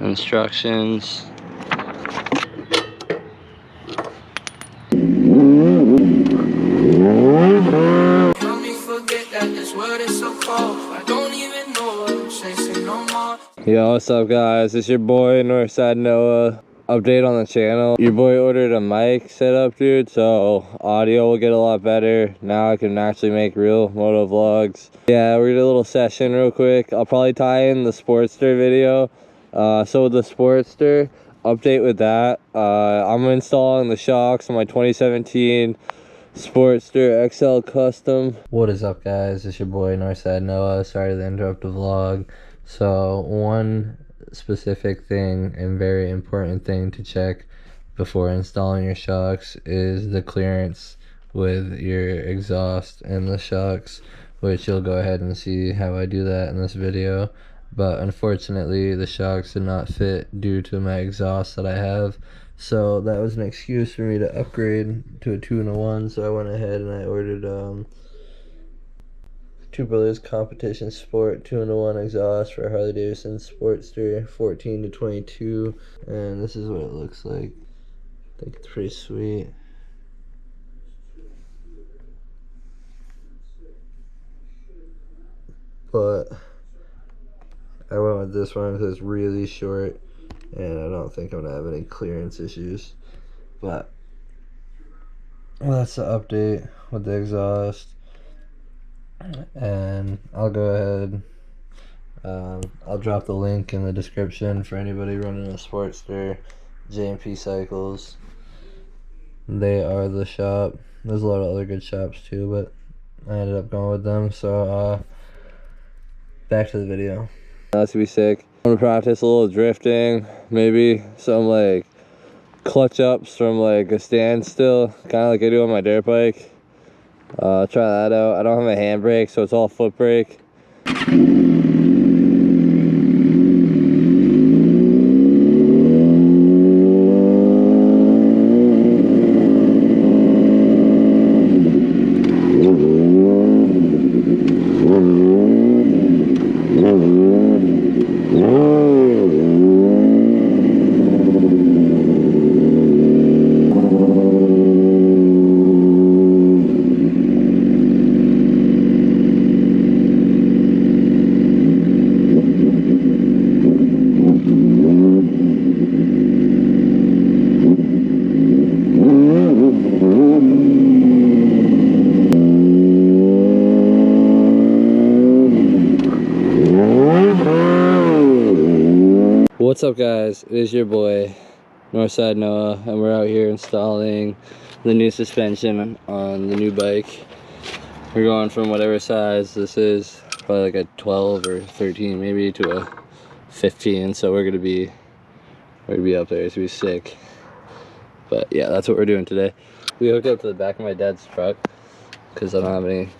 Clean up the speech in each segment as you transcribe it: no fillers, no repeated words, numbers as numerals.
Instructions. Yo, what's up guys? It's your boy Northside Noah. Update on the channel. Your boy ordered a mic setup, dude, so audio will get a lot better. Now I can actually make real moto vlogs. Yeah, we did a little session real quick. I'll probably tie in the Sportster video. So with the Sportster, update with that. I'm installing the shocks on my 2017 Sportster XL Custom. What is up guys? It's your boy Northside Noah. Sorry to interrupt the vlog. So one specific thing and very important thing to check before installing your shocks is the clearance with your exhaust and the shocks, which you'll go ahead and see how I do that in this video. But unfortunately the shocks did not fit due to my exhaust that I have, so that was an excuse for me to upgrade to a 2-in-1. So I went ahead and I ordered Two Brothers Competition Sport 2-in-1 exhaust for Harley Davidson Sportster 14 to 22, and this is what it looks like. I think it's pretty sweet. But I went with this one because it's really short and I don't think I'm gonna have any clearance issues. But well, that's the update with the exhaust. And I'll go ahead, I'll drop the link in the description for anybody running a Sportster. J&P Cycles, they are the shop. There's a lot of other good shops too, but I ended up going with them. So back to the video. That's gonna be sick. I'm gonna practice a little drifting, maybe some like clutch ups from like a standstill, kind of like I do on my dirt bike. Try that out. I don't have a handbrake, so it's all foot brake. What's up guys, it is your boy Northside Noah, and we're out here installing the new suspension on the new bike. We're going from whatever size this is, probably like a 12 or 13 maybe, to a 15, so we're gonna be up there. It's gonna be sick. But yeah, that's what we're doing today. We hooked up to the back of my dad's truck because I don't have any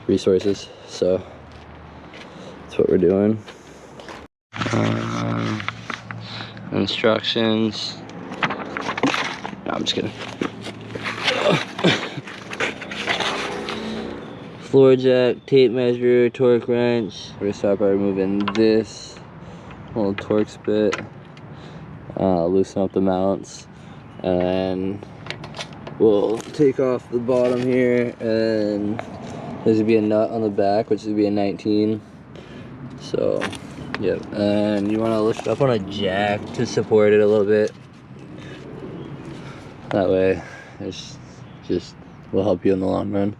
resources, so that's what we're doing. Instructions. No, I'm just kidding. Floor jack, tape measure, torque wrench. We're gonna start by removing this little Torx bit, loosen up the mounts, and then we'll take off the bottom here, and there's gonna be a nut on the back, which is gonna be a 19. So yep, and you want to lift it up on a jack to support it a little bit. That way it's just will help you in the long run.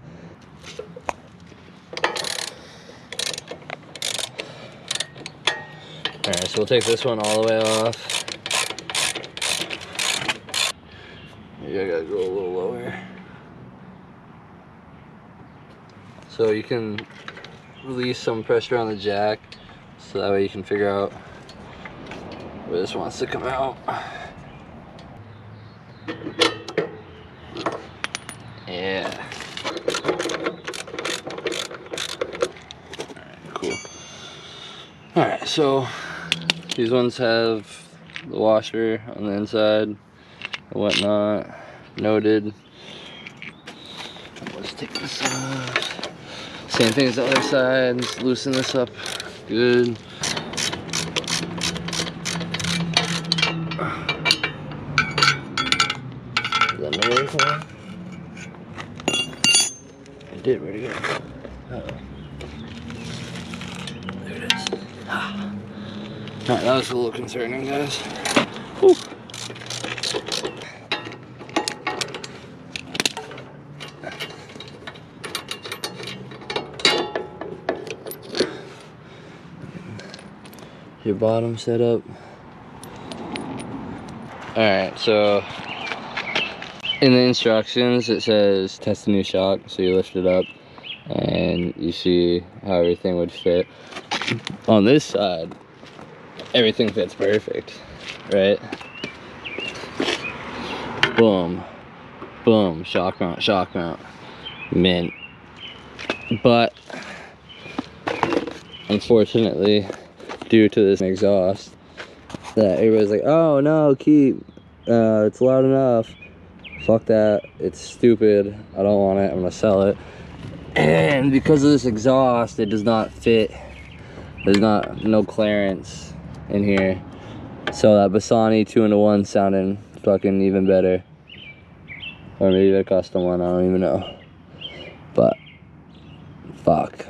Alright, so we'll take this one all the way off. Maybe I gotta go a little lower. So you can release some pressure on the jack, so that way you can figure out where this wants to come out. Yeah. Alright, cool. Alright, so these ones have the washer on the inside and whatnot. Noted. Let's take this off. Same thing as the other side. Just loosen this up good. before? It did, where'd it go? Uh-oh. There it is. Alright, that was a little concerning, guys. Whew. Your bottom setup. Alright, so in the instructions it says test a new shock, so you lift it up and you see how everything would fit. On this side, everything fits perfect, right? Boom, boom, shock mount, mint. But unfortunately, due to this exhaust, that everybody's like, oh no, keep, it's loud enough. Fuck that, it's stupid, I don't want it, I'm gonna sell it. And because of this exhaust, it does not fit. There's no clearance in here. So that Bassani 2-in-1 sounding fucking even better. Or maybe a custom one, I don't even know. But, fuck.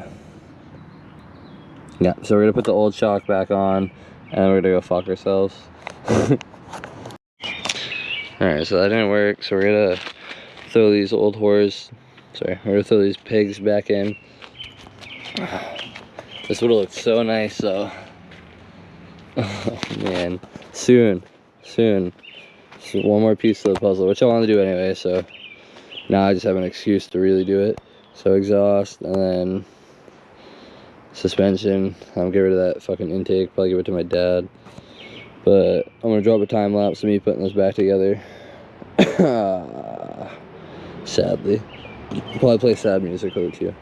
Yeah, so we're gonna put the old shock back on, and we're gonna go fuck ourselves. Alright, so that didn't work, so we're gonna throw these old whores, sorry, we're gonna throw these pigs back in. This would've looked so nice though. Oh man, soon. So one more piece of the puzzle, which I want to do anyway, so now I just have an excuse to really do it. So exhaust, and then suspension. I'll get rid of that fucking intake, probably give it to my dad. But I'm gonna drop a time lapse of me putting this back together. Sadly. Probably play sad music over to you.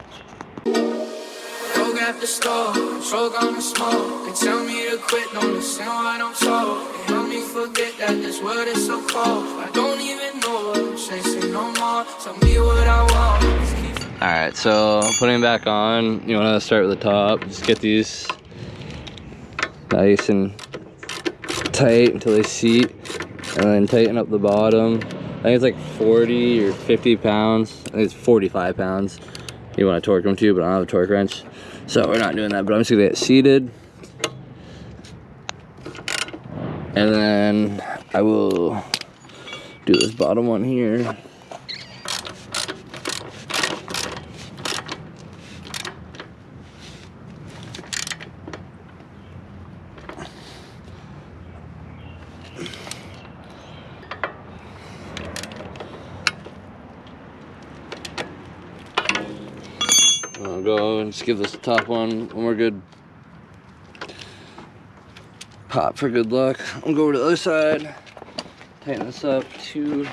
At the store, choke on the smoke. They tell me to quit, don't listen what I'm told. They help me forget that this world is so cold. I don't even know what I'm chasing no more. Tell me what I want. Alright, so putting it back on, you want to start with the top. Just get these nice and tight until they seat, and then tighten up the bottom. I think it's like 40 or 50 pounds. I think it's 45 pounds. You want to torque them too, but I don't have a torque wrench. So we're not doing that, but I'm just gonna get it seated. And then I will do this bottom one here. I'll go and just give this top one more good pop for good luck. I'll go over to the other side, tighten this up too.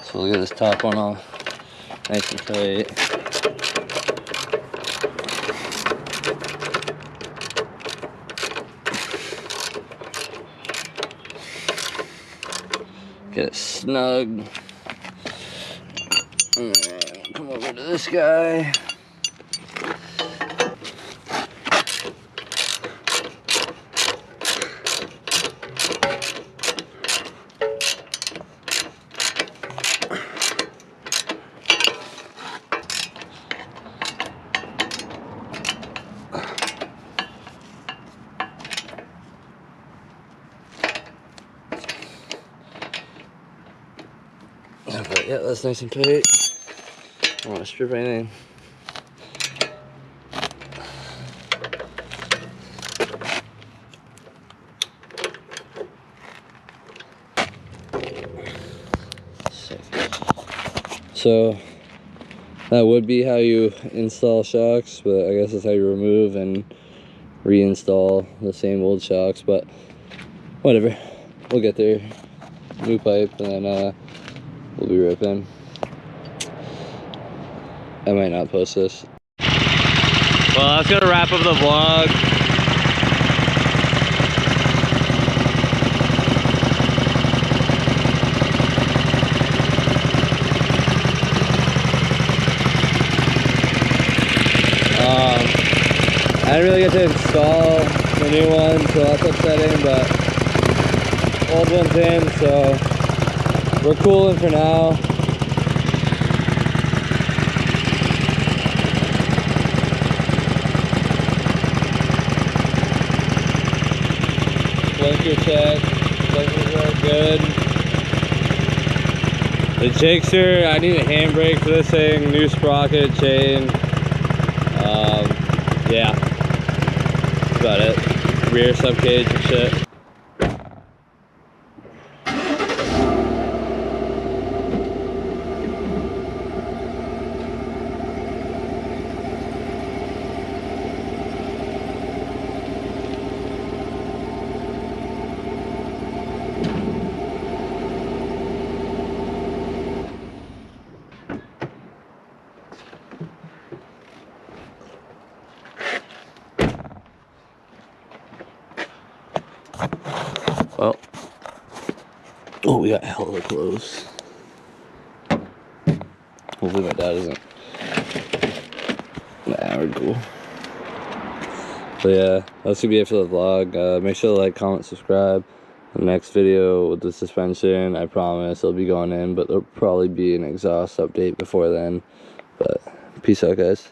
So we'll get this top one off nice and tight. Get it snug. And then come over to this guy. But yeah, that's nice and tight. I don't want to strip anything. So that would be how you install shocks, but I guess that's how you remove and reinstall the same old shocks, but whatever, we'll get there. New pipe, and then we'll be ripping. I might not post this. Well, that's gonna wrap up the vlog. I didn't really get to install the new one, so that's upsetting, but old one's in, so we're cooling for now. Blinker check, blinkers are good. The Jakester, I need a handbrake for this thing, new sprocket, chain. Yeah, that's about it. Rear subcage and shit. Well, oh, we got hella close. Hopefully my dad isn't. Nah, we're cool. But yeah, that's gonna be it for the vlog. Make sure to like, comment, subscribe. The next video with the suspension, I promise it'll be going in, but there'll probably be an exhaust update before then. But peace out, guys.